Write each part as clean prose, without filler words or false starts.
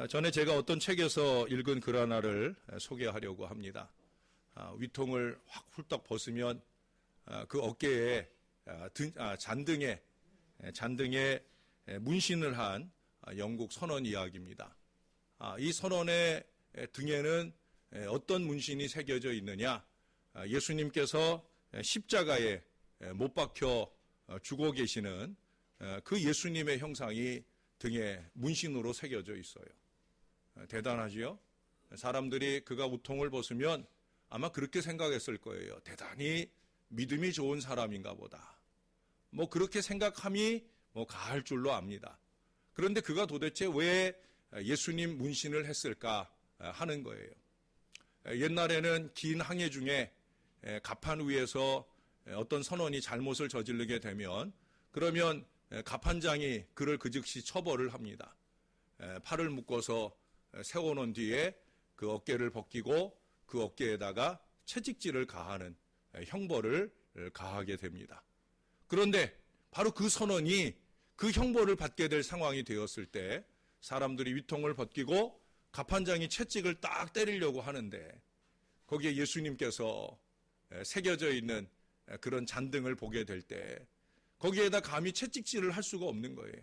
전에 제가 어떤 책에서 읽은 글 하나를 소개하려고 합니다. 위통을 확 훌떡 벗으면 그 어깨에 잔등에 문신을 한 영국 선원 이야기입니다. 이 선원의 등에는 어떤 문신이 새겨져 있느냐? 예수님께서 십자가에 못 박혀 죽어 계시는 그 예수님의 형상이 등에 문신으로 새겨져 있어요. 대단하지요? 사람들이 그가 우통을 벗으면 아마 그렇게 생각했을 거예요. 대단히 믿음이 좋은 사람인가 보다. 그렇게 생각함이 가할 줄로 압니다. 그런데 그가 도대체 왜 예수님 문신을 했을까 하는 거예요. 옛날에는 긴 항해 중에 갑판 위에서 어떤 선원이 잘못을 저지르게 되면 그러면 갑판장이 그를 그 즉시 처벌을 합니다. 팔을 묶어서 세워놓은 뒤에 그 어깨를 벗기고 그 어깨에다가 채찍질을 가하는 형벌을 가하게 됩니다. 그런데 바로 그 선원이 그 형벌을 받게 될 상황이 되었을 때 사람들이 위통을 벗기고 갑판장이 채찍을 딱 때리려고 하는데 거기에 예수님께서 새겨져 있는 그런 잔등을 보게 될 때 거기에다 감히 채찍질을 할 수가 없는 거예요.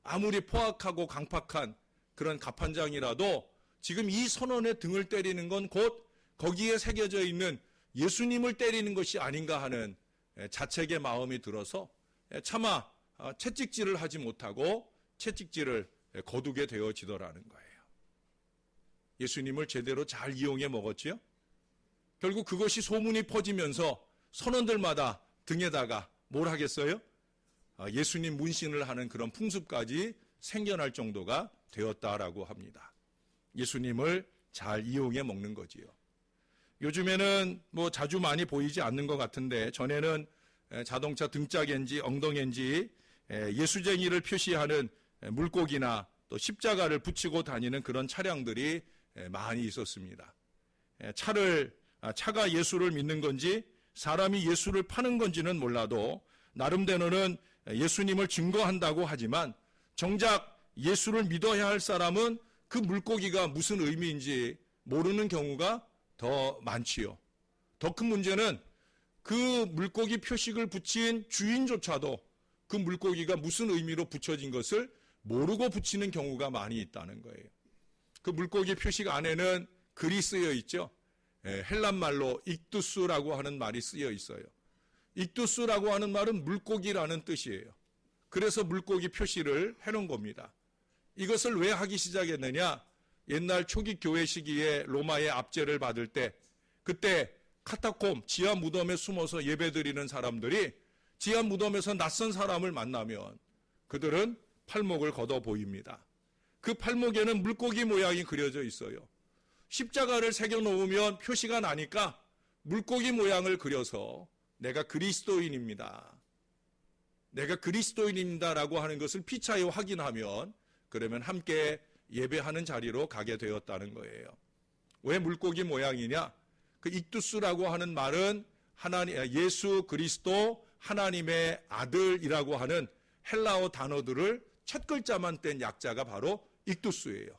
아무리 포악하고 강팍한 그런 갑판장이라도 지금 이 선원의 등을 때리는 건 곧 거기에 새겨져 있는 예수님을 때리는 것이 아닌가 하는 자책의 마음이 들어서 차마 채찍질을 하지 못하고 채찍질을 거두게 되어지더라는 거예요. 예수님을 제대로 잘 이용해 먹었지요? 결국 그것이 소문이 퍼지면서 선원들마다 등에다가 뭘 하겠어요? 예수님 문신을 하는 그런 풍습까지 생겨날 정도가 되었다라고 합니다. 예수님을 잘 이용해 먹는 거지요. 요즘에는 자주 많이 보이지 않는 것 같은데 전에는 자동차 등짝엔지 엉덩이엔지 예수쟁이를 표시하는 물고기나 또 십자가를 붙이고 다니는 그런 차량들이 많이 있었습니다. 차가 예수를 믿는 건지 사람이 예수를 파는 건지는 몰라도 나름대로는 예수님을 증거한다고 하지만 정작 예수를 믿어야 할 사람은 그 물고기가 무슨 의미인지 모르는 경우가 더 많지요. 더 큰 문제는 그 물고기 표식을 붙인 주인조차도 그 물고기가 무슨 의미로 붙여진 것을 모르고 붙이는 경우가 많이 있다는 거예요. 그 물고기 표식 안에는 글이 쓰여 있죠. 헬란 말로 익두스라고 하는 말이 쓰여 있어요. 익두스라고 하는 말은 물고기라는 뜻이에요. 그래서 물고기 표시를 해놓은 겁니다. 이것을 왜 하기 시작했느냐? 옛날 초기 교회 시기에 로마의 압제를 받을 때 그때 카타콤 지하 무덤에 숨어서 예배드리는 사람들이 지하 무덤에서 낯선 사람을 만나면 그들은 팔목을 걷어 보입니다. 그 팔목에는 물고기 모양이 그려져 있어요. 십자가를 새겨 놓으면 표시가 나니까 물고기 모양을 그려서 내가 그리스도인입니다. 내가 그리스도인입니다라고 하는 것을 피차에 확인하면 그러면 함께 예배하는 자리로 가게 되었다는 거예요. 왜 물고기 모양이냐? 그 익두스라고 하는 말은 예수 그리스도 하나님의 아들이라고 하는 헬라어 단어들을 첫 글자만 뗀 약자가 바로 익두스예요.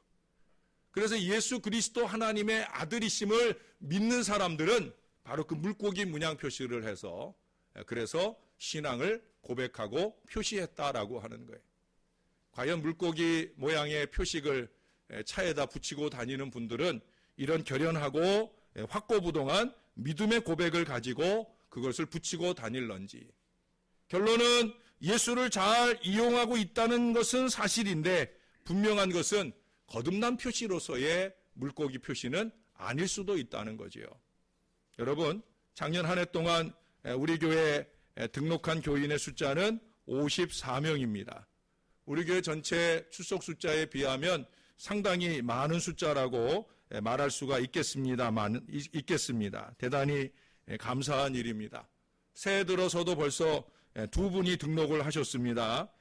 그래서 예수 그리스도 하나님의 아들이심을 믿는 사람들은 바로 그 물고기 문양 표시를 해서 그래서 신앙을 고백하고 표시했다라고 하는 거예요. 과연 물고기 모양의 표식을 차에다 붙이고 다니는 분들은 이런 결연하고 확고부동한 믿음의 고백을 가지고 그것을 붙이고 다닐런지. 결론은 예수를 잘 이용하고 있다는 것은 사실인데 분명한 것은 거듭난 표시로서의 물고기 표시는 아닐 수도 있다는 거지요. 여러분, 작년 한 해 동안 우리 교회에 등록한 교인의 숫자는 54명입니다. 우리 교회 전체 출석 숫자에 비하면 상당히 많은 숫자라고 말할 수가 있겠습니다. 대단히 감사한 일입니다. 새해 들어서도 벌써 두 분이 등록을 하셨습니다.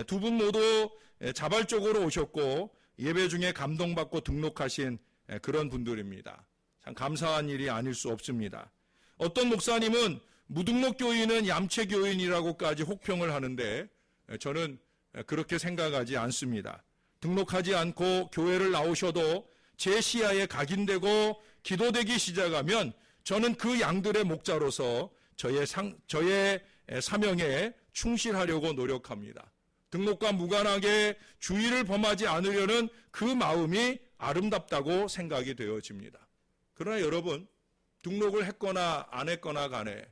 두 분 모두 자발적으로 오셨고 예배 중에 감동받고 등록하신 그런 분들입니다. 참 감사한 일이 아닐 수 없습니다. 어떤 목사님은 무등록 교인은 얌체 교인이라고까지 혹평을 하는데 저는 그렇게 생각하지 않습니다. 등록하지 않고 교회를 나오셔도 제 시야에 각인되고 기도되기 시작하면 저는 그 양들의 목자로서 저의 사명에 충실하려고 노력합니다. 등록과 무관하게 주의를 범하지 않으려는 그 마음이 아름답다고 생각이 되어집니다. 그러나 여러분, 등록을 했거나 안 했거나 간에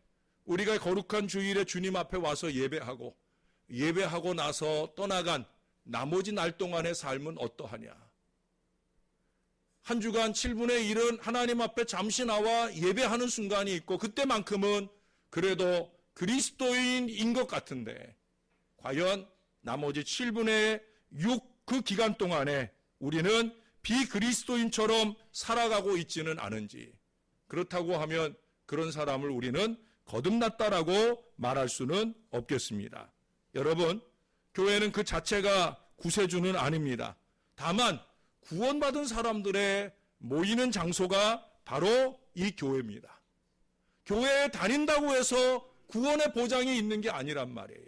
우리가 거룩한 주일에 주님 앞에 와서 예배하고 나서 떠나간 나머지 날 동안의 삶은 어떠하냐? 한 주간 7분의 1은 하나님 앞에 잠시 나와 예배하는 순간이 있고 그때만큼은 그래도 그리스도인인 것 같은데 과연 나머지 7분의 6 그 기간 동안에 우리는 비그리스도인처럼 살아가고 있지는 않은지, 그렇다고 하면 그런 사람을 우리는 거듭났다라고 말할 수는 없겠습니다. 여러분, 교회는 그 자체가 구세주는 아닙니다. 다만 구원받은 사람들의 모이는 장소가 바로 이 교회입니다. 교회에 다닌다고 해서 구원의 보장이 있는 게 아니란 말이에요.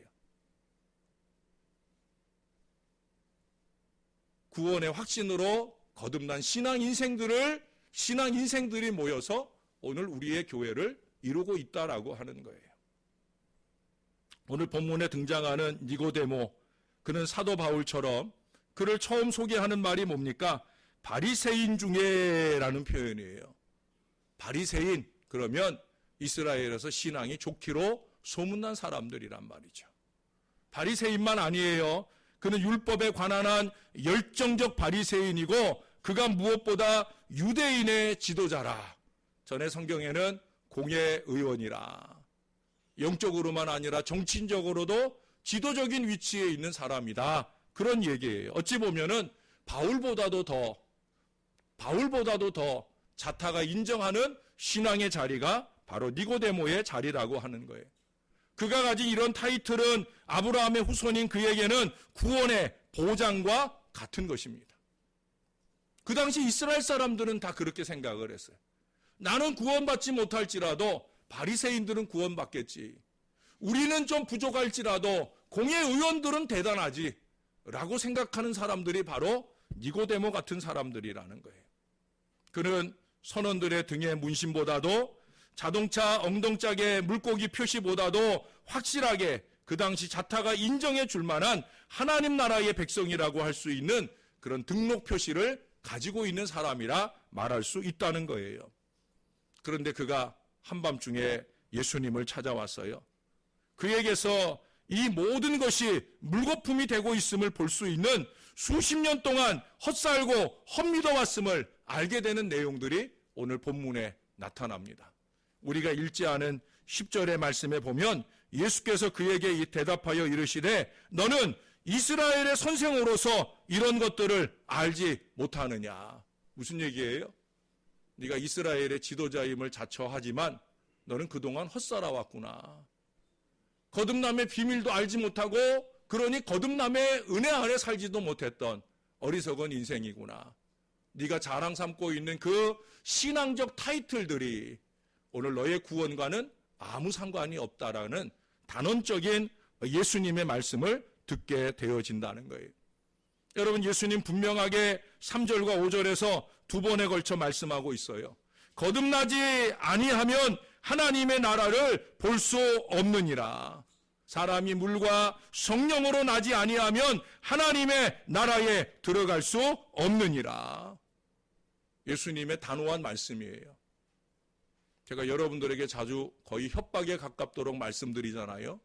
구원의 확신으로 거듭난 신앙 인생들이 모여서 오늘 우리의 교회를 이루고 있다라고 하는 거예요. 오늘 본문에 등장하는 니고데모, 그는 사도 바울처럼 그를 처음 소개하는 말이 뭡니까? 바리새인 중에라는 표현이에요. 바리새인, 그러면 이스라엘에서 신앙이 좋기로 소문난 사람들이란 말이죠. 바리새인만 아니에요. 그는 율법에 관한 한 열정적 바리새인이고 그가 무엇보다 유대인의 지도자라. 전에 성경에는 공회의원이라. 영적으로만 아니라 정치적으로도 지도적인 위치에 있는 사람이다. 그런 얘기예요. 어찌 보면은 바울보다도 더 자타가 인정하는 신앙의 자리가 바로 니고데모의 자리라고 하는 거예요. 그가 가진 이런 타이틀은 아브라함의 후손인 그에게는 구원의 보장과 같은 것입니다. 그 당시 이스라엘 사람들은 다 그렇게 생각을 했어요. 나는 구원받지 못할지라도 바리새인들은 구원받겠지. 우리는 좀 부족할지라도 공회의원들은 대단하지. 라고 생각하는 사람들이 바로 니고데모 같은 사람들이라는 거예요. 그는 선원들의 등의 문신보다도 자동차 엉덩짝의 물고기 표시보다도 확실하게 그 당시 자타가 인정해 줄 만한 하나님 나라의 백성이라고 할 수 있는 그런 등록 표시를 가지고 있는 사람이라 말할 수 있다는 거예요. 그런데 그가 한밤중에 예수님을 찾아왔어요. 그에게서 이 모든 것이 물거품이 되고 있음을 볼 수 있는 수십 년 동안 헛살고 헛믿어왔음을 알게 되는 내용들이 오늘 본문에 나타납니다. 우리가 읽지 않은 10절의 말씀에 보면 예수께서 그에게 대답하여 이르시되 너는 이스라엘의 선생으로서 이런 것들을 알지 못하느냐. 무슨 얘기예요? 네가 이스라엘의 지도자임을 자처하지만 너는 그동안 헛살아왔구나. 거듭남의 비밀도 알지 못하고 그러니 거듭남의 은혜 아래 살지도 못했던 어리석은 인생이구나. 네가 자랑 삼고 있는 그 신앙적 타이틀들이 오늘 너의 구원과는 아무 상관이 없다라는 단언적인 예수님의 말씀을 듣게 되어진다는 거예요. 여러분, 예수님 분명하게 3절과 5절에서 두 번에 걸쳐 말씀하고 있어요. 거듭나지 아니하면 하나님의 나라를 볼 수 없느니라. 사람이 물과 성령으로 나지 아니하면 하나님의 나라에 들어갈 수 없느니라. 예수님의 단호한 말씀이에요. 제가 여러분들에게 자주 거의 협박에 가깝도록 말씀드리잖아요.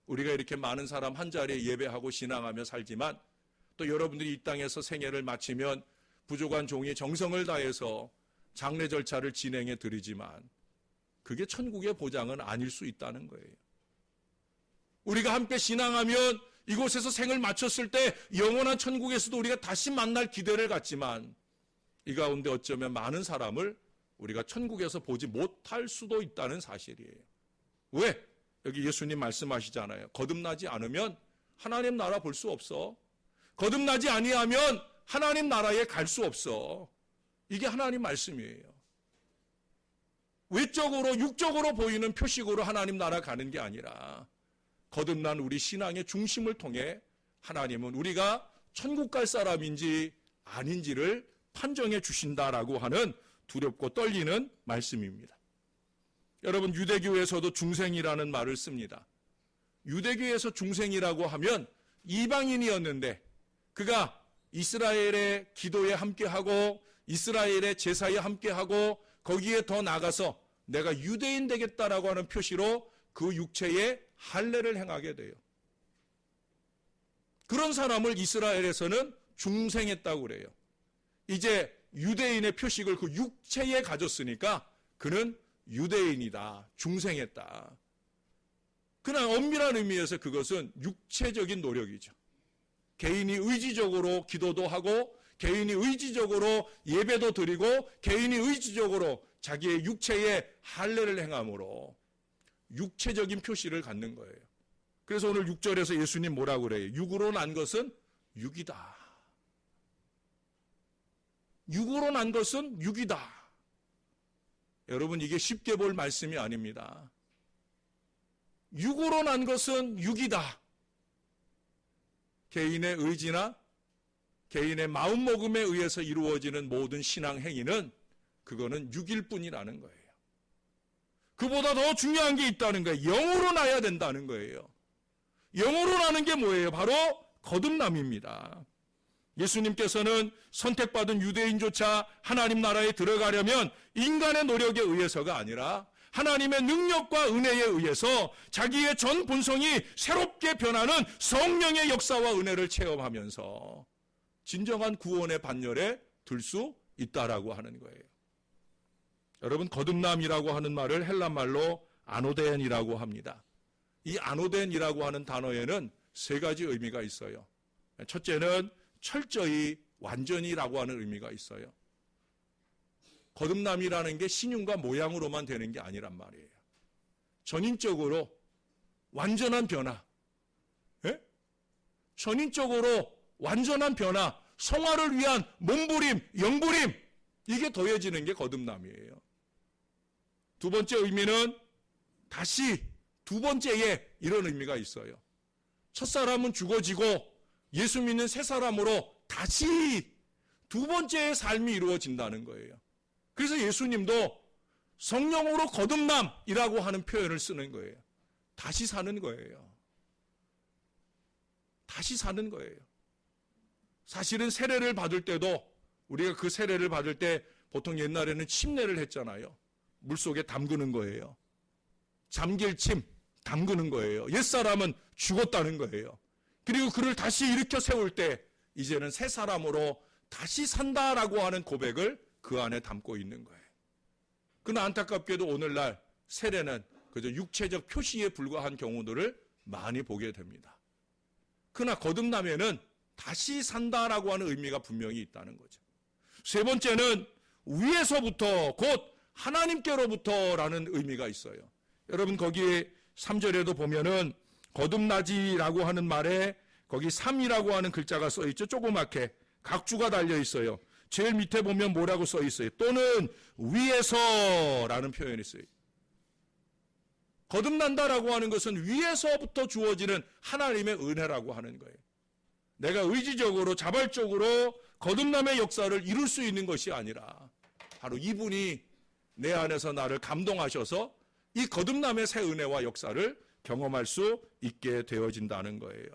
우리가 이렇게 많은 사람 한 자리에 예배하고 신앙하며 살지만 또 여러분들이 이 땅에서 생애를 마치면 부족한 종이 정성을 다해서 장례 절차를 진행해 드리지만 그게 천국의 보장은 아닐 수 있다는 거예요. 우리가 함께 신앙하면 이곳에서 생을 마쳤을 때 영원한 천국에서도 우리가 다시 만날 기대를 갖지만 이 가운데 어쩌면 많은 사람을 우리가 천국에서 보지 못할 수도 있다는 사실이에요. 왜? 여기 예수님 말씀하시잖아요. 거듭나지 않으면 하나님 나라 볼 수 없어. 거듭나지 아니하면 하나님 나라에 갈 수 없어. 이게 하나님 말씀이에요. 외적으로 육적으로 보이는 표식으로 하나님 나라 가는 게 아니라 거듭난 우리 신앙의 중심을 통해 하나님은 우리가 천국 갈 사람인지 아닌지를 판정해 주신다라고 하는 두렵고 떨리는 말씀입니다. 여러분, 유대교에서도 중생이라는 말을 씁니다. 유대교에서 중생이라고 하면 이방인이었는데 그가 이스라엘의 기도에 함께하고 이스라엘의 제사에 함께하고 거기에 더 나가서 내가 유대인 되겠다라고 하는 표시로 그 육체에 할례를 행하게 돼요. 그런 사람을 이스라엘에서는 중생했다고 그래요. 이제 유대인의 표식을 그 육체에 가졌으니까 그는 유대인이다, 중생했다. 그러나 엄밀한 의미에서 그것은 육체적인 노력이죠. 개인이 의지적으로 기도도 하고 개인이 의지적으로 예배도 드리고 개인이 의지적으로 자기의 육체에 할례를 행함으로 육체적인 표시를 갖는 거예요. 그래서 오늘 6절에서 예수님 뭐라고 그래요? 육으로 난 것은 육이다. 육으로 난 것은 육이다. 여러분, 이게 쉽게 볼 말씀이 아닙니다. 육으로 난 것은 육이다. 개인의 의지나 개인의 마음먹음에 의해서 이루어지는 모든 신앙 행위는 그거는 육일 뿐이라는 거예요. 그보다 더 중요한 게 있다는 거예요. 영으로 나야 된다는 거예요. 영으로 나는 게 뭐예요? 바로 거듭남입니다. 예수님께서는 선택받은 유대인조차 하나님 나라에 들어가려면 인간의 노력에 의해서가 아니라 하나님의 능력과 은혜에 의해서 자기의 전 본성이 새롭게 변하는 성령의 역사와 은혜를 체험하면서 진정한 구원의 반열에 들 수 있다라고 하는 거예요. 여러분, 거듭남이라고 하는 말을 헬라말로 아노덴이라고 합니다. 이 아노덴이라고 하는 단어에는 세 가지 의미가 있어요. 첫째는 철저히 완전히라고 하는 의미가 있어요. 거듭남이라는 게 신윤과 모양으로만 되는 게 아니란 말이에요. 전인적으로 완전한 변화, 전인적으로 완전한 변화, 성화를 위한 몸부림, 영부림, 이게 더해지는 게 거듭남이에요. 두 번째 의미는 다시 두 번째에 이런 의미가 있어요. 첫사람은 죽어지고 예수 믿는 새 사람으로 다시 두 번째의 삶이 이루어진다는 거예요. 그래서 예수님도 성령으로 거듭남이라고 하는 표현을 쓰는 거예요. 다시 사는 거예요. 다시 사는 거예요. 사실은 세례를 받을 때도 우리가 그 세례를 받을 때 보통 옛날에는 침례를 했잖아요. 물속에 담그는 거예요. 잠길 침 담그는 거예요. 옛사람은 죽었다는 거예요. 그리고 그를 다시 일으켜 세울 때 이제는 새 사람으로 다시 산다라고 하는 고백을 그 안에 담고 있는 거예요. 그러나 안타깝게도 오늘날 세례는 그저 육체적 표시에 불과한 경우들을 많이 보게 됩니다. 그러나 거듭남에는 다시 산다라고 하는 의미가 분명히 있다는 거죠. 세 번째는 위에서부터 곧 하나님께로부터라는 의미가 있어요. 여러분, 거기에 3절에도 보면은 거듭나지라고 하는 말에 거기 3이라고 하는 글자가 써 있죠. 조그맣게 각주가 달려 있어요. 제일 밑에 보면 뭐라고 써 있어요? 또는 위에서라는 표현이 있어요. 거듭난다라고 하는 것은 위에서부터 주어지는 하나님의 은혜라고 하는 거예요. 내가 의지적으로 자발적으로 거듭남의 역사를 이룰 수 있는 것이 아니라 바로 이분이 내 안에서 나를 감동하셔서 이 거듭남의 새 은혜와 역사를 경험할 수 있게 되어진다는 거예요.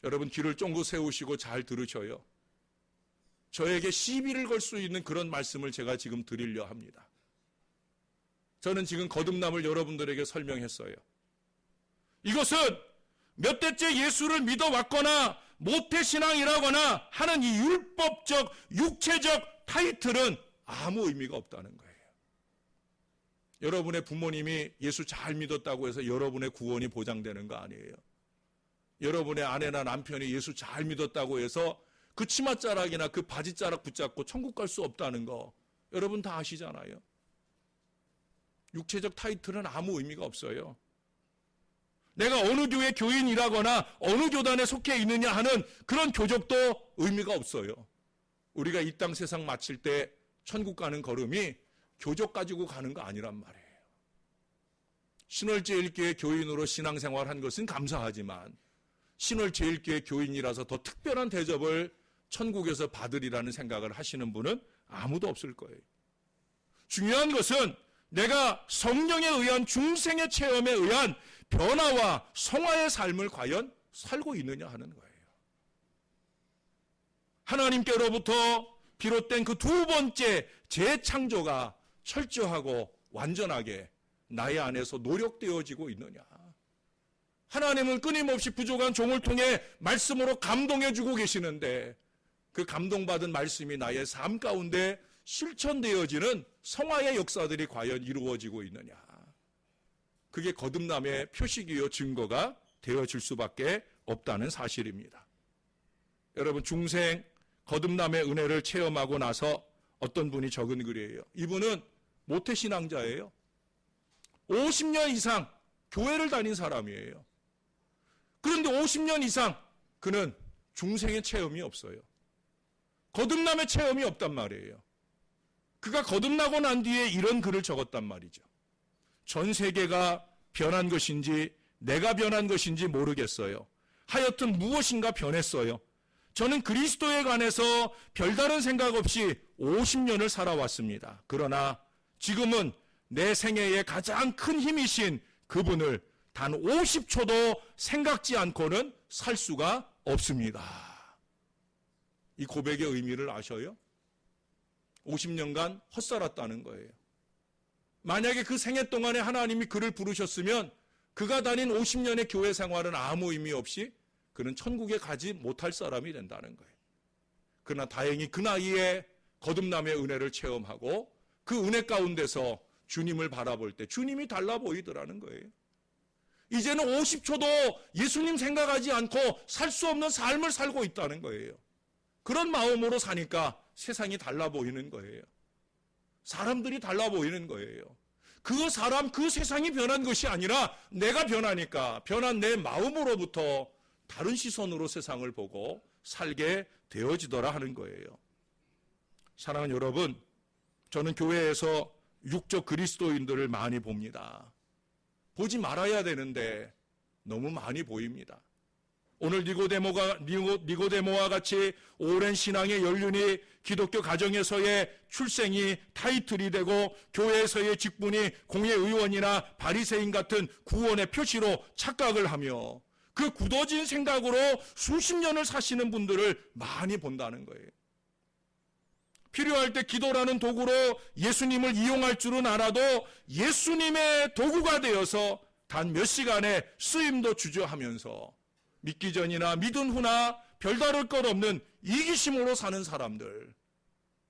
여러분, 귀를 쫑긋 세우시고 잘 들으셔요. 저에게 시비를 걸 수 있는 그런 말씀을 제가 지금 드리려 합니다. 저는 지금 거듭남을 여러분들에게 설명했어요. 이것은 몇 대째 예수를 믿어왔거나 모태신앙이라거나 하는 이 율법적, 육체적 타이틀은 아무 의미가 없다는 거예요. 여러분의 부모님이 예수 잘 믿었다고 해서 여러분의 구원이 보장되는 거 아니에요. 여러분의 아내나 남편이 예수 잘 믿었다고 해서 그 치맛자락이나 그 바지자락 붙잡고 천국 갈 수 없다는 거 여러분 다 아시잖아요. 육체적 타이틀은 아무 의미가 없어요. 내가 어느 교회 교인이라거나 어느 교단에 속해 있느냐 하는 그런 교적도 의미가 없어요. 우리가 이 땅 세상 마칠 때 천국 가는 걸음이 교적 가지고 가는 거 아니란 말이에요. 신월제일교회 교인으로 신앙생활한 것은 감사하지만 신월제일교회 교인이라서 더 특별한 대접을 천국에서 받으리라는 생각을 하시는 분은 아무도 없을 거예요. 중요한 것은 내가 성령에 의한 중생의 체험에 의한 변화와 성화의 삶을 과연 살고 있느냐 하는 거예요. 하나님께로부터 비롯된 그 두 번째 재창조가 철저하고 완전하게 나의 안에서 노력되어지고 있느냐. 하나님은 끊임없이 부족한 종을 통해 말씀으로 감동해주고 계시는데 그 감동받은 말씀이 나의 삶 가운데 실천되어지는 성화의 역사들이 과연 이루어지고 있느냐. 그게 거듭남의 표식이요 증거가 되어질 수밖에 없다는 사실입니다. 여러분, 중생 거듭남의 은혜를 체험하고 나서 어떤 분이 적은 글이에요. 이분은 모태신앙자예요. 50년 이상 교회를 다닌 사람이에요. 그런데 50년 이상 그는 중생의 체험이 없어요. 거듭남의 체험이 없단 말이에요. 그가 거듭나고 난 뒤에 이런 글을 적었단 말이죠. 전 세계가 변한 것인지 내가 변한 것인지 모르겠어요. 하여튼 무엇인가 변했어요. 저는 그리스도에 관해서 별다른 생각 없이 50년을 살아왔습니다. 그러나 지금은 내 생애의 가장 큰 힘이신 그분을 단 50초도 생각지 않고는 살 수가 없습니다. 이 고백의 의미를 아셔요? 50년간 헛살았다는 거예요. 만약에 그 생애 동안에 하나님이 그를 부르셨으면 그가 다닌 50년의 교회 생활은 아무 의미 없이 그는 천국에 가지 못할 사람이 된다는 거예요. 그러나 다행히 그 나이에 거듭남의 은혜를 체험하고 그 은혜 가운데서 주님을 바라볼 때 주님이 달라 보이더라는 거예요. 이제는 50초도 예수님 생각하지 않고 살 수 없는 삶을 살고 있다는 거예요. 그런 마음으로 사니까 세상이 달라 보이는 거예요. 사람들이 달라 보이는 거예요. 그 사람, 그 세상이 변한 것이 아니라 내가 변하니까 변한 내 마음으로부터 다른 시선으로 세상을 보고 살게 되어지더라 하는 거예요. 사랑하는 여러분, 저는 교회에서 육적 그리스도인들을 많이 봅니다. 보지 말아야 되는데 너무 많이 보입니다. 오늘 니고데모와 같이 오랜 신앙의 연륜이 기독교 가정에서의 출생이 타이틀이 되고 교회에서의 직분이 공회의원이나 바리새인 같은 구원의 표시로 착각을 하며 그 굳어진 생각으로 수십 년을 사시는 분들을 많이 본다는 거예요. 필요할 때 기도라는 도구로 예수님을 이용할 줄은 알아도 예수님의 도구가 되어서 단 몇 시간의 쓰임도 주저하면서 믿기 전이나 믿은 후나 별다를 것 없는 이기심으로 사는 사람들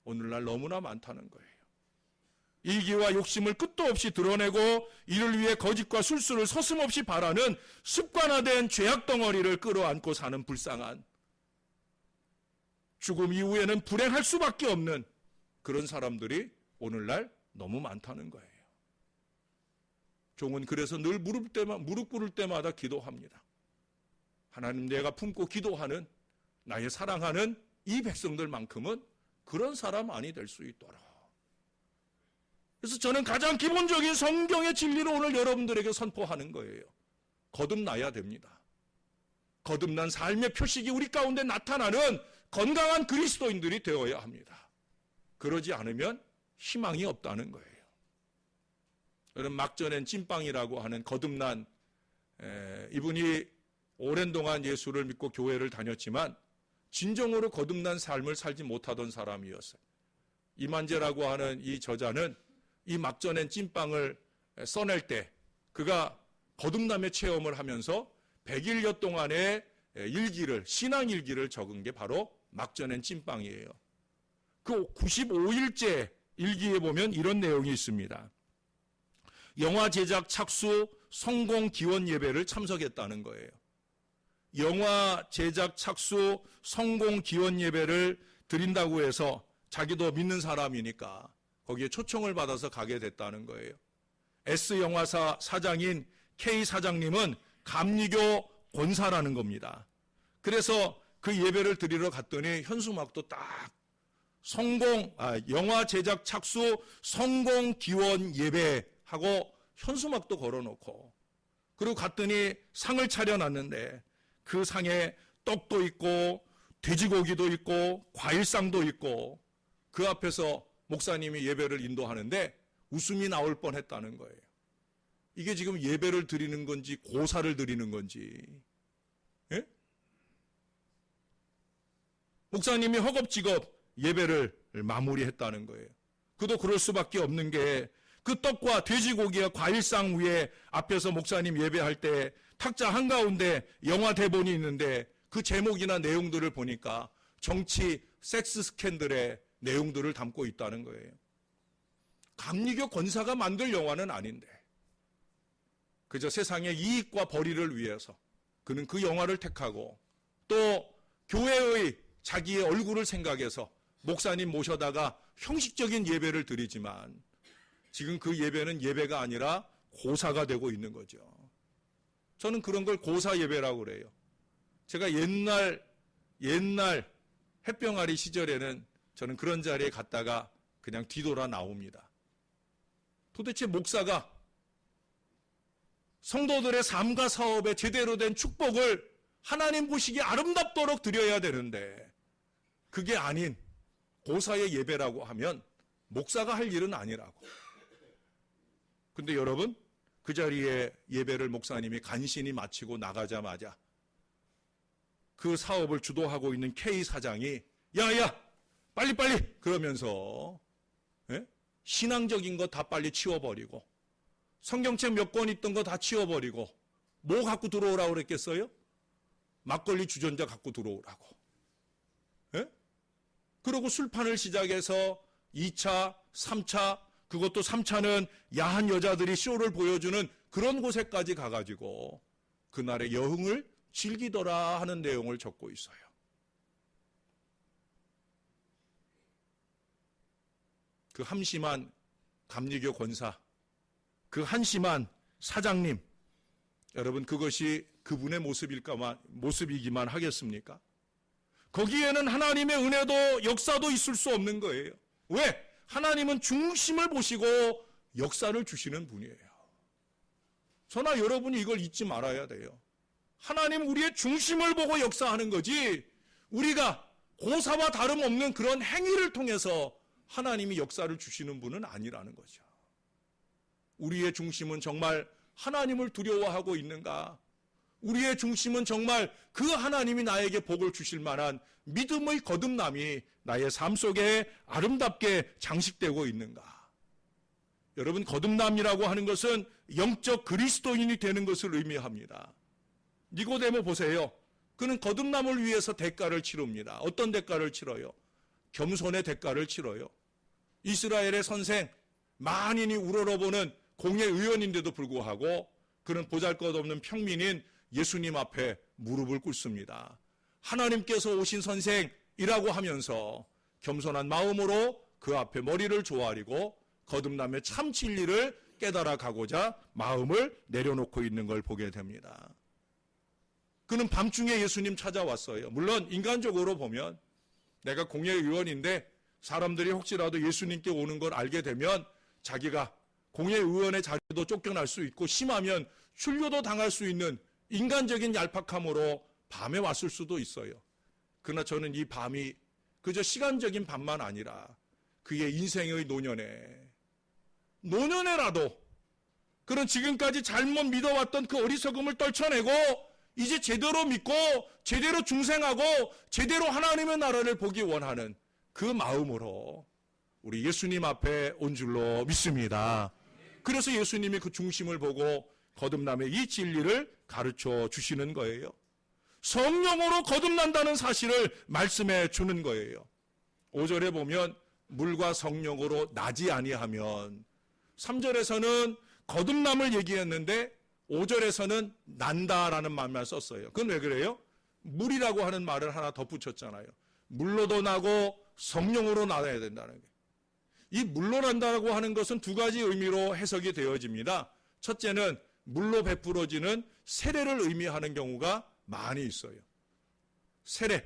오늘날 너무나 많다는 거예요. 이기와 욕심을 끝도 없이 드러내고 이를 위해 거짓과 술수를 서슴없이 바라는 습관화된 죄악 덩어리를 끌어안고 사는 불쌍한, 죽음 이후에는 불행할 수밖에 없는 그런 사람들이 오늘날 너무 많다는 거예요. 종은 그래서 늘 무릎 꿇을 때마다 기도합니다. 하나님, 내가 품고 기도하는 나의 사랑하는 이 백성들만큼은 그런 사람 아니 될 수 있도록. 그래서 저는 가장 기본적인 성경의 진리를 오늘 여러분들에게 선포하는 거예요. 거듭나야 됩니다. 거듭난 삶의 표식이 우리 가운데 나타나는 건강한 그리스도인들이 되어야 합니다. 그러지 않으면 희망이 없다는 거예요. 여러분, 막전엔 찐빵이라고 하는 거듭난 이분이 오랜 동안 예수를 믿고 교회를 다녔지만 진정으로 거듭난 삶을 살지 못하던 사람이었어요. 이만재라고 하는 이 저자는 이 막전엔 찐빵을 써낼 때 그가 거듭남의 체험을 하면서 100일여 동안의 일기를, 신앙일기를 적은 게 바로 막전엔 찐빵이에요. 그 95일째 일기에 보면 이런 내용이 있습니다. 영화 제작 착수 성공 기원 예배를 참석했다는 거예요. 영화 제작 착수 성공 기원 예배를 드린다고 해서 자기도 믿는 사람이니까 거기에 초청을 받아서 가게 됐다는 거예요. S영화사 사장인 K 사장님은 감리교 권사라는 겁니다. 그래서 그 예배를 드리러 갔더니 현수막도 딱 영화 제작 착수 성공 기원 예배하고 현수막도 걸어놓고, 그리고 갔더니 상을 차려놨는데 그 상에 떡도 있고 돼지고기도 있고 과일상도 있고 그 앞에서 목사님이 예배를 인도하는데 웃음이 나올 뻔했다는 거예요. 이게 지금 예배를 드리는 건지 고사를 드리는 건지. 예? 목사님이 허겁지겁 예배를 마무리했다는 거예요. 그도 그럴 수밖에 없는 게 그 떡과 돼지고기와 과일상 위에 앞에서 목사님 예배할 때 탁자 한가운데 영화 대본이 있는데 그 제목이나 내용들을 보니까 정치, 섹스 스캔들의 내용들을 담고 있다는 거예요. 감리교 권사가 만들 영화는 아닌데 그저 세상의 이익과 벌이를 위해서 그는 그 영화를 택하고 또 교회의 자기의 얼굴을 생각해서 목사님 모셔다가 형식적인 예배를 드리지만 지금 그 예배는 예배가 아니라 고사가 되고 있는 거죠. 저는 그런 걸 고사 예배라고 그래요. 제가 옛날 햇병아리 시절에는 저는 그런 자리에 갔다가 그냥 뒤돌아 나옵니다. 도대체 목사가 성도들의 삶과 사업에 제대로 된 축복을 하나님 보시기에 아름답도록 드려야 되는데 그게 아닌 고사의 예배라고 하면 목사가 할 일은 아니라고. 근데 여러분, 그 자리에 예배를 목사님이 간신히 마치고 나가자마자 그 사업을 주도하고 있는 K 사장이 야야 빨리빨리 그러면서 신앙적인 거 다 빨리 치워버리고 성경책 몇 권 있던 거 다 치워버리고 뭐 갖고 들어오라고 그랬겠어요? 막걸리 주전자 갖고 들어오라고. 그리고 술판을 시작해서 2차, 3차, 그것도 3차는 야한 여자들이 쇼를 보여주는 그런 곳에까지 가가지고 그날의 여흥을 즐기더라 하는 내용을 적고 있어요. 그 함심한 감리교 권사, 그 한심한 사장님, 여러분 그것이 그분의 모습이기만 하겠습니까? 거기에는 하나님의 은혜도 역사도 있을 수 없는 거예요. 왜? 하나님은 중심을 보시고 역사를 주시는 분이에요. 저나 여러분이 이걸 잊지 말아야 돼요. 하나님은 우리의 중심을 보고 역사하는 거지 우리가 고사와 다름없는 그런 행위를 통해서 하나님이 역사를 주시는 분은 아니라는 거죠. 우리의 중심은 정말 하나님을 두려워하고 있는가? 우리의 중심은 정말 그 하나님이 나에게 복을 주실 만한 믿음의 거듭남이 나의 삶 속에 아름답게 장식되고 있는가? 여러분, 거듭남이라고 하는 것은 영적 그리스도인이 되는 것을 의미합니다. 니고데모 보세요. 그는 거듭남을 위해서 대가를 치릅니다. 어떤 대가를 치러요? 겸손의 대가를 치러요. 이스라엘의 선생, 만인이 우러러보는 공회의원인데도 불구하고 그는 보잘것없는 평민인 예수님 앞에 무릎을 꿇습니다. 하나님께서 오신 선생이라고 하면서 겸손한 마음으로 그 앞에 머리를 조아리고 거듭남의 참 진리를 깨달아 가고자 마음을 내려놓고 있는 걸 보게 됩니다. 그는 밤중에 예수님 찾아왔어요. 물론 인간적으로 보면 내가 공회의원인데 사람들이 혹시라도 예수님께 오는 걸 알게 되면 자기가 공회의원의 자리도 쫓겨날 수 있고 심하면 출교도 당할 수 있는 인간적인 얄팍함으로 밤에 왔을 수도 있어요. 그러나 저는 이 밤이 그저 시간적인 밤만 아니라 그의 인생의 노년에라도 그런 지금까지 잘못 믿어왔던 그 어리석음을 떨쳐내고 이제 제대로 믿고 제대로 중생하고 제대로 하나님의 나라를 보기 원하는 그 마음으로 우리 예수님 앞에 온 줄로 믿습니다. 그래서 예수님이 그 중심을 보고 거듭남의 이 진리를 가르쳐 주시는 거예요. 성령으로 거듭난다는 사실을 말씀해 주는 거예요. 5절에 보면 물과 성령으로 나지 아니하면 3절에서는 거듭남을 얘기했는데 5절에서는 난다라는 말만 썼어요. 그건 왜 그래요? 물이라고 하는 말을 하나 덧붙였잖아요. 물로도 나고 성령으로 나야 된다는 거예요. 이 물로 난다고 하는 것은 두 가지 의미로 해석이 되어집니다. 첫째는 물로 베풀어지는 세례를 의미하는 경우가 많이 있어요. 세례,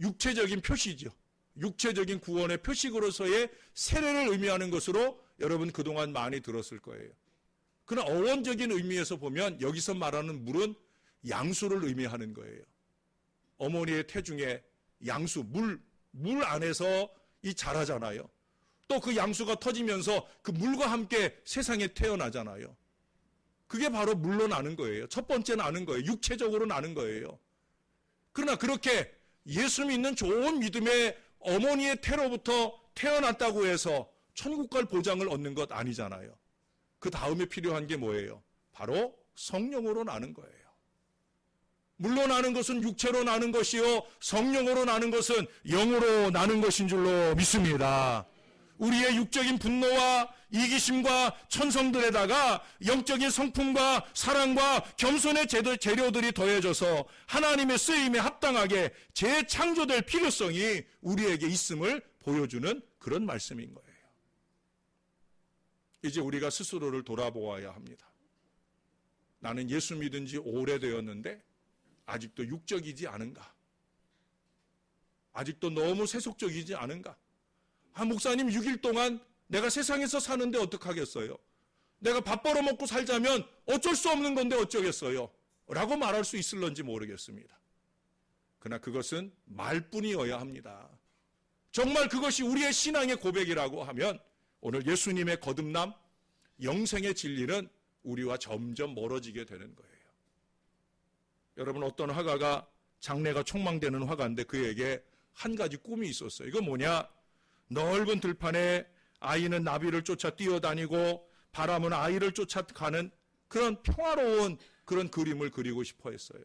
육체적인 표시죠. 육체적인 구원의 표식으로서의 세례를 의미하는 것으로 여러분 그동안 많이 들었을 거예요. 그러나 어원적인 의미에서 보면 여기서 말하는 물은 양수를 의미하는 거예요. 어머니의 태중에 양수, 물 안에서 이 자라잖아요. 또 그 양수가 터지면서 그 물과 함께 세상에 태어나잖아요. 그게 바로 물로 나는 거예요. 첫 번째 나는 거예요. 육체적으로 나는 거예요. 그러나 그렇게 예수 믿는 좋은 믿음의 어머니의 태로부터 태어났다고 해서 천국 갈 보장을 얻는 것 아니잖아요. 그 다음에 필요한 게 뭐예요? 바로 성령으로 나는 거예요. 물로 나는 것은 육체로 나는 것이요, 성령으로 나는 것은 영으로 나는 것인 줄로 믿습니다. 우리의 육적인 분노와 이기심과 천성들에다가 영적인 성품과 사랑과 겸손의 재료들이 더해져서 하나님의 쓰임에 합당하게 재창조될 필요성이 우리에게 있음을 보여주는 그런 말씀인 거예요. 이제 우리가 스스로를 돌아보아야 합니다. 나는 예수 믿은 지 오래되었는데 아직도 육적이지 않은가? 아직도 너무 세속적이지 않은가? 목사님 6일 동안 내가 세상에서 사는데 어떡하겠어요? 내가 밥 벌어먹고 살자면 어쩔 수 없는 건데 어쩌겠어요? 라고 말할 수 있을런지 모르겠습니다. 그러나 그것은 말뿐이어야 합니다. 정말 그것이 우리의 신앙의 고백이라고 하면 오늘 예수님의 거듭남, 영생의 진리는 우리와 점점 멀어지게 되는 거예요. 여러분, 어떤 화가가 장래가 촉망되는 화가인데 그에게 한 가지 꿈이 있었어요. 이건 뭐냐? 넓은 들판에 아이는 나비를 쫓아 뛰어다니고 바람은 아이를 쫓아가는 그런 평화로운 그런 그림을 그리고 싶어 했어요.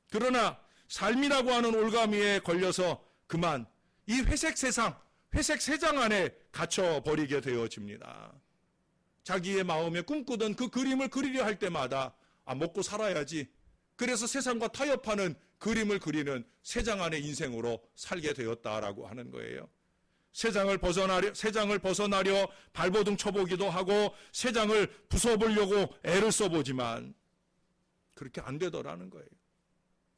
그러나 삶이라고 하는 올가미에 걸려서 그만 이 회색 세상, 회색 세상 안에 갇혀버리게 되어집니다. 자기의 마음에 꿈꾸던 그 그림을 그리려 할 때마다 먹고 살아야지. 그래서 세상과 타협하는 그림을 그리는 세상 안의 인생으로 살게 되었다라고 하는 거예요. 세상을 벗어나려 발버둥 쳐보기도 하고 세상을 부숴보려고 애를 써보지만 그렇게 안 되더라는 거예요.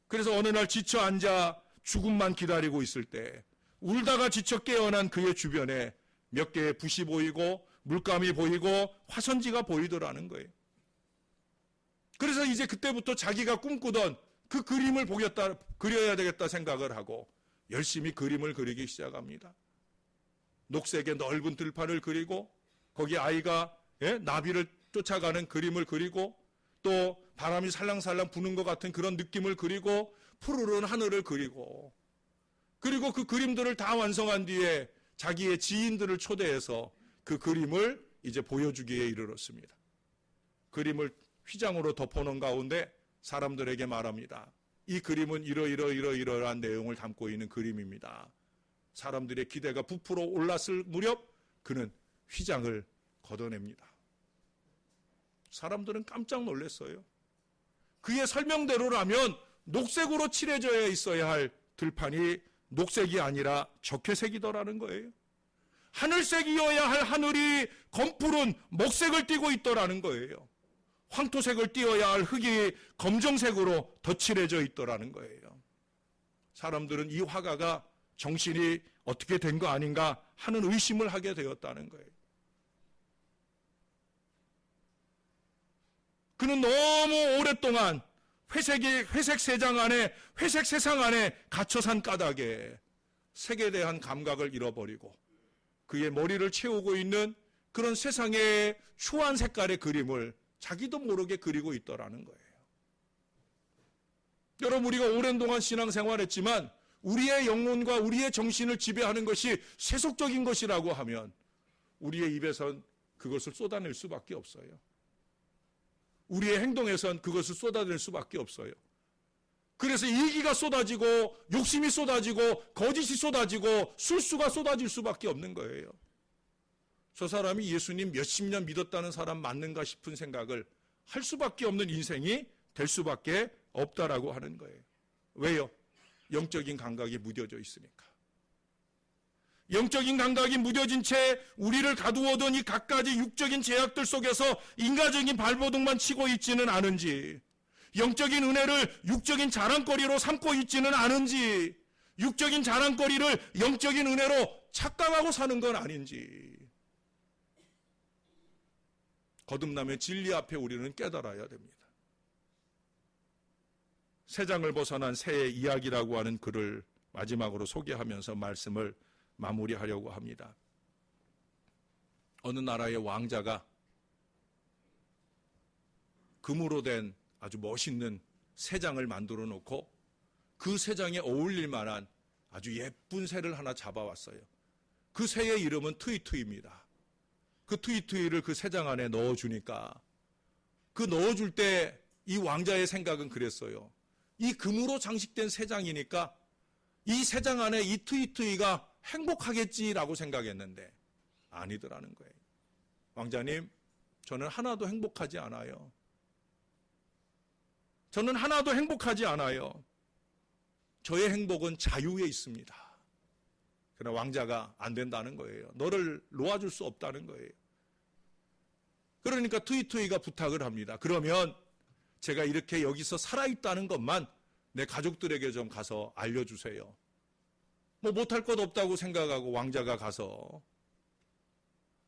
그래서 어느 날 지쳐 앉아 죽음만 기다리고 있을 때 울다가 지쳐 깨어난 그의 주변에 몇 개의 붓이 보이고 물감이 보이고 화선지가 보이더라는 거예요. 그래서 이제 그때부터 자기가 꿈꾸던 그 그림을 그려야 되겠다 생각을 하고 열심히 그림을 그리기 시작합니다. 녹색의 넓은 들판을 그리고 거기 아이가 나비를 쫓아가는 그림을 그리고 또 바람이 살랑살랑 부는 것 같은 그런 느낌을 그리고 푸르른 하늘을 그리고 그리고 그 그림들을 다 완성한 뒤에 자기의 지인들을 초대해서 그 그림을 이제 보여주기에 이르렀습니다. 그림을 휘장으로 덮어놓은 가운데 사람들에게 말합니다. 이 그림은 이러한 내용을 담고 있는 그림입니다. 사람들의 기대가 부풀어 올랐을 무렵 그는 휘장을 걷어냅니다. 사람들은 깜짝 놀랐어요. 그의 설명대로라면 녹색으로 칠해져야 있어야 할 들판이 녹색이 아니라 적회색이더라는 거예요. 하늘색이어야 할 하늘이 검푸른 먹색을 띠고 있더라는 거예요. 황토색을 띠어야 할 흙이 검정색으로 덧칠해져 있더라는 거예요. 사람들은 이 화가가 정신이 어떻게 된 거 아닌가 하는 의심을 하게 되었다는 거예요. 그는 너무 오랫동안 회색 세상 안에, 회색 세상 안에 갇혀 산 까닭에 색에 대한 감각을 잃어버리고 그의 머리를 채우고 있는 그런 세상의 추한 색깔의 그림을 자기도 모르게 그리고 있더라는 거예요. 여러분, 우리가 오랜 동안 신앙생활했지만 우리의 영혼과 우리의 정신을 지배하는 것이 세속적인 것이라고 하면 우리의 입에선 그것을 쏟아낼 수밖에 없어요. 우리의 행동에선 그것을 쏟아낼 수밖에 없어요. 그래서 이기가 쏟아지고 욕심이 쏟아지고 거짓이 쏟아지고 술수가 쏟아질 수밖에 없는 거예요. 저 사람이 예수님 몇십 년 믿었다는 사람 맞는가 싶은 생각을 할 수밖에 없는 인생이 될 수밖에 없다라고 하는 거예요. 왜요? 영적인 감각이 무뎌져 있으니까. 영적인 감각이 무뎌진 채 우리를 가두어둔 이 갖가지 육적인 제약들 속에서 인간적인 발버둥만 치고 있지는 않은지, 영적인 은혜를 육적인 자랑거리로 삼고 있지는 않은지, 육적인 자랑거리를 영적인 은혜로 착각하고 사는 건 아닌지, 거듭남의 진리 앞에 우리는 깨달아야 됩니다. 새 장을 벗어난 새의 이야기라고 하는 글을 마지막으로 소개하면서 말씀을 마무리하려고 합니다. 어느 나라의 왕자가 금으로 된 아주 멋있는 새 장을 만들어 놓고 그 새 장에 어울릴 만한 아주 예쁜 새를 하나 잡아왔어요. 그 새의 이름은 트위트위입니다. 그 트위트위를 그 새 장 안에 넣어주니까 그 넣어줄 때 이 왕자의 생각은 그랬어요. 이 금으로 장식된 새 장이니까 이 새 장 안에 이 트위트위가 행복하겠지라고 생각했는데 아니더라는 거예요. 왕자님, 저는 하나도 행복하지 않아요. 저는 하나도 행복하지 않아요. 저의 행복은 자유에 있습니다. 그러나 왕자가 안 된다는 거예요. 너를 놓아줄 수 없다는 거예요. 그러니까 트위트위가 부탁을 합니다. 그러면 제가 이렇게 여기서 살아있다는 것만 내 가족들에게 좀 가서 알려주세요. 뭐 못할 것 없다고 생각하고 왕자가 가서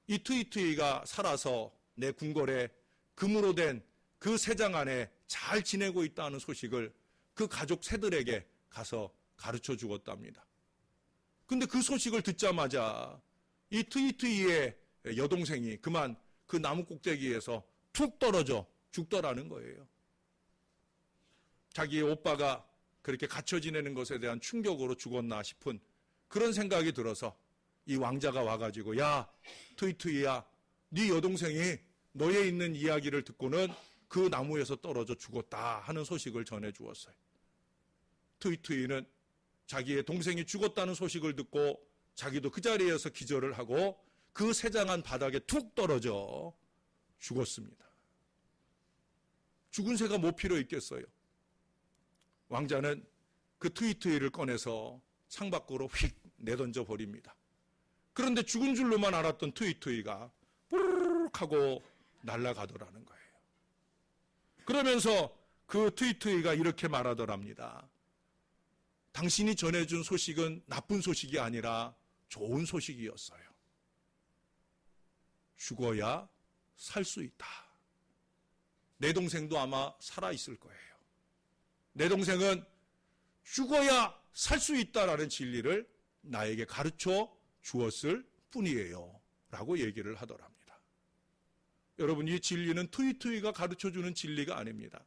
이 트위트위가 살아서 내 궁궐에 금으로 된 그 새 장 안에 잘 지내고 있다는 소식을 그 가족 새들에게 가서 가르쳐 주었답니다. 근데 그 소식을 듣자마자 이 트위트위의 여동생이 그만 그 나무 꼭대기에서 툭 떨어져 죽더라는 거예요. 자기의 오빠가 그렇게 갇혀 지내는 것에 대한 충격으로 죽었나 싶은 그런 생각이 들어서 이 왕자가 와가지고 야 트위트위야, 네 여동생이 너에 있는 이야기를 듣고는 그 나무에서 떨어져 죽었다 하는 소식을 전해 주었어요. 트위트위는 자기의 동생이 죽었다는 소식을 듣고 자기도 그 자리에서 기절을 하고 그 새장한 바닥에 툭 떨어져 죽었습니다. 죽은 새가 뭐 필요 있겠어요? 왕자는 그 트위트위를 꺼내서 창밖으로 휙 내던져 버립니다. 그런데 죽은 줄로만 알았던 트위트위가 뿌르륵 하고 날아가더라는 거예요. 그러면서 그 트위트위가 이렇게 말하더랍니다. 당신이 전해준 소식은 나쁜 소식이 아니라 좋은 소식이었어요. 죽어야 살 수 있다. 내 동생도 아마 살아있을 거예요. 내 동생은 죽어야 살 수 있다라는 진리를 나에게 가르쳐 주었을 뿐이에요. 라고 얘기를 하더랍니다. 여러분, 이 진리는 트위트위가 가르쳐주는 진리가 아닙니다.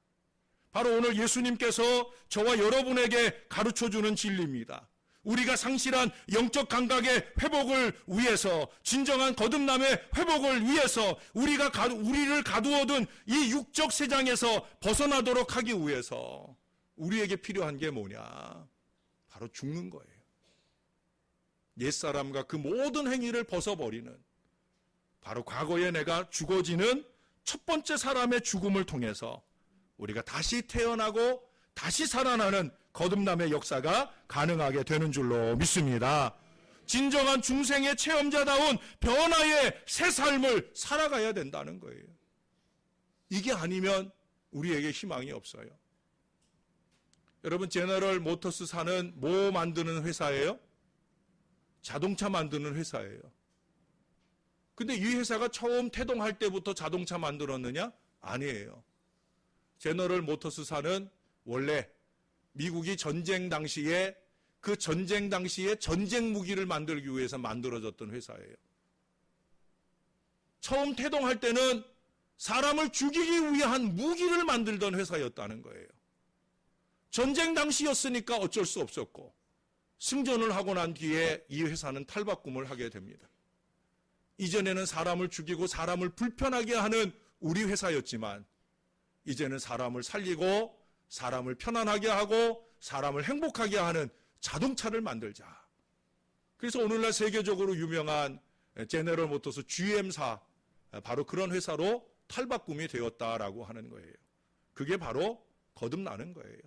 바로 오늘 예수님께서 저와 여러분에게 가르쳐주는 진리입니다. 우리가 상실한 영적 감각의 회복을 위해서, 진정한 거듭남의 회복을 위해서, 우리를 가두어둔 이 육적 세상에서 벗어나도록 하기 위해서 우리에게 필요한 게 뭐냐? 바로 죽는 거예요. 옛사람과 그 모든 행위를 벗어버리는, 바로 과거에 내가 죽어지는 첫 번째 사람의 죽음을 통해서 우리가 다시 태어나고 다시 살아나는 거듭남의 역사가 가능하게 되는 줄로 믿습니다. 진정한 중생의 체험자다운 변화의 새 삶을 살아가야 된다는 거예요. 이게 아니면 우리에게 희망이 없어요. 여러분, 제너럴 모터스사는 뭐 만드는 회사예요? 자동차 만드는 회사예요. 근데 이 회사가 처음 태동할 때부터 자동차 만들었느냐? 아니에요. 제너럴 모터스사는 원래 미국이 전쟁 당시에 전쟁 무기를 만들기 위해서 만들어졌던 회사예요. 처음 태동할 때는 사람을 죽이기 위한 무기를 만들던 회사였다는 거예요. 전쟁 당시였으니까 어쩔 수 없었고, 승전을 하고 난 뒤에 이 회사는 탈바꿈을 하게 됩니다. 이전에는 사람을 죽이고 사람을 불편하게 하는 우리 회사였지만 이제는 사람을 살리고 사람을 편안하게 하고 사람을 행복하게 하는 자동차를 만들자. 그래서 오늘날 세계적으로 유명한 제너럴 모터스 GM사, 바로 그런 회사로 탈바꿈이 되었다라고 하는 거예요. 그게 바로 거듭나는 거예요.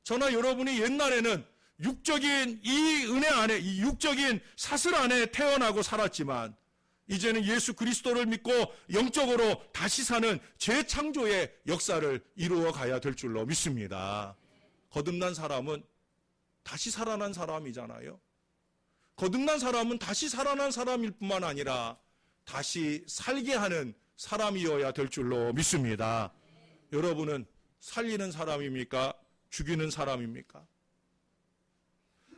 저나 여러분이 옛날에는 육적인 이 은혜 안에, 이 육적인 사슬 안에 태어나고 살았지만 이제는 예수 그리스도를 믿고 영적으로 다시 사는 재창조의 역사를 이루어 가야 될 줄로 믿습니다. 거듭난 사람은 다시 살아난 사람이잖아요. 거듭난 사람은 다시 살아난 사람일 뿐만 아니라 다시 살게 하는 사람이어야 될 줄로 믿습니다. 여러분은 살리는 사람입니까? 죽이는 사람입니까?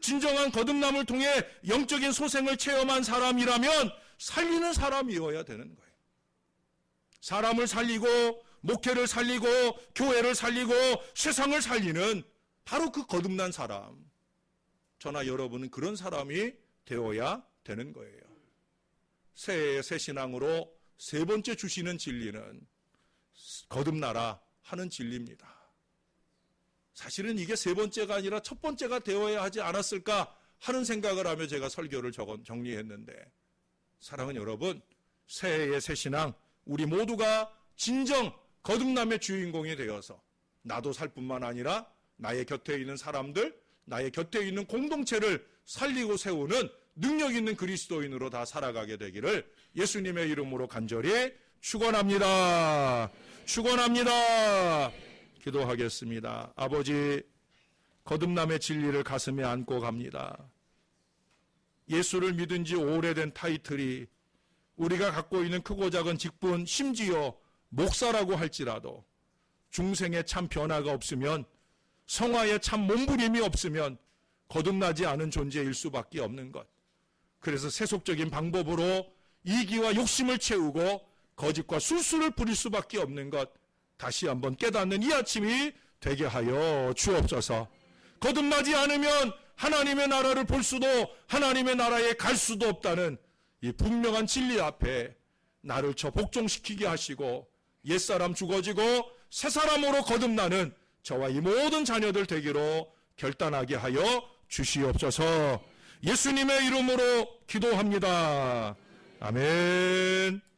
진정한 거듭남을 통해 영적인 소생을 체험한 사람이라면 살리는 사람이어야 되는 거예요. 사람을 살리고 목회를 살리고 교회를 살리고 세상을 살리는 바로 그 거듭난 사람. 저나 여러분은 그런 사람이 되어야 되는 거예요. 새해의 새 신앙으로 세 번째 주시는 진리는 거듭나라 하는 진리입니다. 사실은 이게 세 번째가 아니라 첫 번째가 되어야 하지 않았을까 하는 생각을 하며 제가 설교를 정리했는데, 사랑하는 여러분, 새해의 새 신앙, 우리 모두가 진정 거듭남의 주인공이 되어서 나도 살 뿐만 아니라 나의 곁에 있는 사람들, 나의 곁에 있는 공동체를 살리고 세우는 능력 있는 그리스도인으로 다 살아가게 되기를 예수님의 이름으로 간절히 축원합니다. 축원합니다. 기도하겠습니다. 아버지, 거듭남의 진리를 가슴에 안고 갑니다. 예수를 믿은 지 오래된 타이틀이 우리가 갖고 있는 크고 작은 직분, 심지어 목사라고 할지라도 중생에 참 변화가 없으면, 성화에 참 몸부림이 없으면 거듭나지 않은 존재일 수밖에 없는 것. 그래서 세속적인 방법으로 이기와 욕심을 채우고 거짓과 술수를 부릴 수밖에 없는 것, 다시 한번 깨닫는 이 아침이 되게 하여 주옵소서. 거듭나지 않으면 하나님의 나라를 볼 수도, 하나님의 나라에 갈 수도 없다는 이 분명한 진리 앞에 나를 복종시키게 하시고 옛사람 죽어지고 새사람으로 거듭나는 저와 이 모든 자녀들 되기로 결단하게 하여 주시옵소서. 예수님의 이름으로 기도합니다. 아멘.